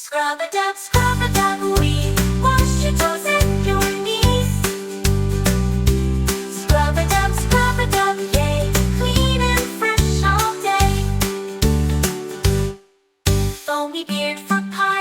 scrub a dub, we wash your toes and your knees. Scrub a dub, yay, clean and fresh all day. Foamy beard for pies.